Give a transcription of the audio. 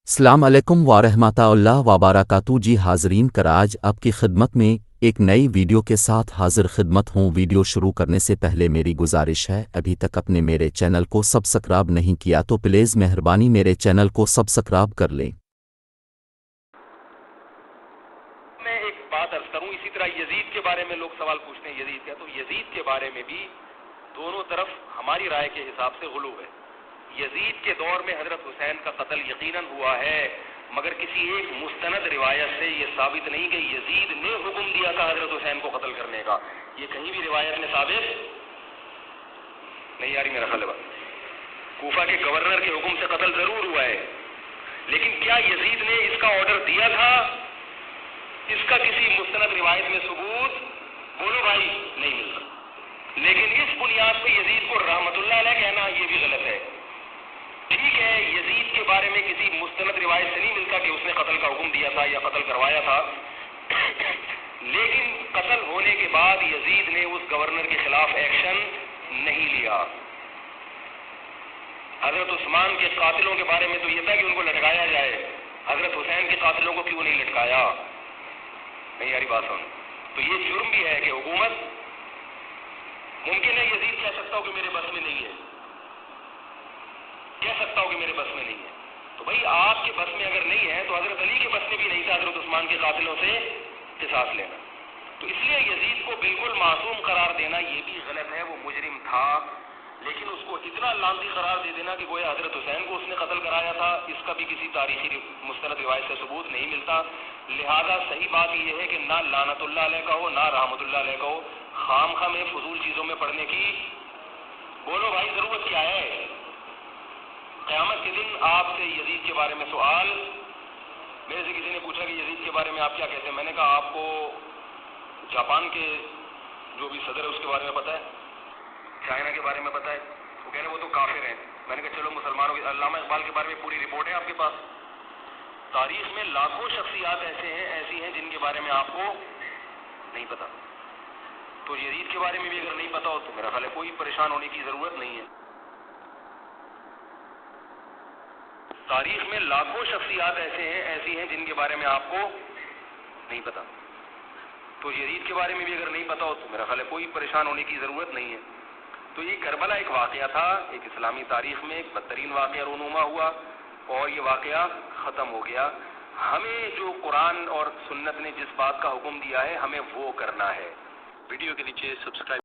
السلام علیکم ورحمۃ اللہ وبرکاتہ جی حاضرین کراج آپ کی خدمت میں ایک نئی ویڈیو کے ساتھ حاضر خدمت ہوں۔ ویڈیو شروع کرنے سے پہلے میری گزارش ہے، ابھی تک اپنے میرے چینل کو سبسکرائب نہیں کیا تو پلیز مہربانی میرے چینل کو سبسکرائب کر لیں۔ میں ایک بات عرض کروں، اسی طرح یزید کے بارے میں لوگ سوال پوچھتے ہیں یزید کیا، تو یزید کے بارے میں بھی دونوں طرف ہماری رائے کے حساب سے غلو ہے۔ یزید کے دور میں حضرت حسین کا قتل یقیناً ہوا ہے، مگر کسی ایک مستند روایت سے یہ ثابت نہیں کہ یزید نے حکم دیا تھا حضرت حسین کو قتل کرنے کا۔ یہ کہیں بھی روایت میں ثابت نہیں آ رہی میرا خیال ہے۔ کوفہ کے گورنر کے حکم سے قتل ضرور ہوا ہے، لیکن کیا یزید نے اس کا آرڈر دیا تھا؟ اس کا کسی مستند روایت میں ثبوت بولو بھائی نہیں ملتا۔ لیکن اس بنیاد پہ یزید کو رحمت اللہ علیہ کہنا یہ بھی غلط ہے۔ ٹھیک ہے، یزید کے بارے میں کسی مستند روایت سے نہیں ملتا کہ اس نے قتل کا حکم دیا تھا یا قتل کروایا تھا، لیکن قتل ہونے کے بعد یزید نے اس گورنر کے خلاف ایکشن نہیں لیا۔ حضرت عثمان کے قاتلوں کے بارے میں تو یہ تھا کہ ان کو لٹکایا جائے، حضرت حسین کے قاتلوں کو کیوں نہیں لٹکایا؟ نہیں یاری بات سن، تو یہ جرم بھی ہے کہ حکومت ممکن ہے یزید کہہ سکتا ہو کہ میرے بس میں نہیں ہے، کہہ سکتا ہو کہ میرے بس میں نہیں ہے، تو بھائی آپ کے بس میں اگر نہیں ہے تو حضرت علی کے بس میں بھی نہیں تھا حضرت عثمان کے قاتلوں سے قصاص لینا۔ تو اس لیے یزید کو بالکل معصوم قرار دینا یہ بھی غلط ہے، وہ مجرم تھا، لیکن اس کو اتنا لعنتی قرار دے دینا کہ گویا حضرت حسین کو اس نے قتل کرایا تھا، اس کا بھی کسی تاریخی مستند روایت سے ثبوت نہیں ملتا۔ لہذا صحیح بات یہ ہے کہ نہ لعنت اللہ علیہ کا ہو نہ رحمت اللہ علیہ کا ہو، خام خواہ میں فضول چیزوں میں پڑھنے کی بولو بھائی ضرورت کیا ہے؟ قیامت کے دن آپ سے یزید کے بارے میں سوال، میرے سے کسی نے پوچھا کہ یزید کے بارے میں آپ کیا کہتے ہیں؟ میں نے کہا آپ کو جاپان کے جو بھی صدر ہے اس کے بارے میں پتہ ہے، چائنا کے بارے میں پتہ ہے؟ وہ کہہ رہے وہ تو کافر ہیں۔ میں نے کہا چلو مسلمانوں کے علامہ اقبال کے بارے میں پوری رپورٹ ہے آپ کے پاس؟ تاریخ میں لاکھوں شخصیات ایسی ہیں جن کے بارے میں آپ کو نہیں پتا، تو یزید کے بارے میں بھی اگر نہیں پتا ہو تو میرا خیال ہے کوئی پریشان ہونے کی ضرورت نہیں ہے۔ تاریخ میں لاکھوں شخصیات ایسی ہیں جن کے بارے میں آپ کو نہیں پتا، تو یزید کے بارے میں بھی اگر نہیں پتا ہو تو میرا خیال ہے کوئی پریشان ہونے کی ضرورت نہیں ہے۔ تو یہ کربلا ایک واقعہ تھا، ایک اسلامی تاریخ میں ایک بدترین واقعہ رونما ہوا اور یہ واقعہ ختم ہو گیا۔ ہمیں جو قرآن اور سنت نے جس بات کا حکم دیا ہے ہمیں وہ کرنا ہے۔ ویڈیو کے نیچے سبسکرائب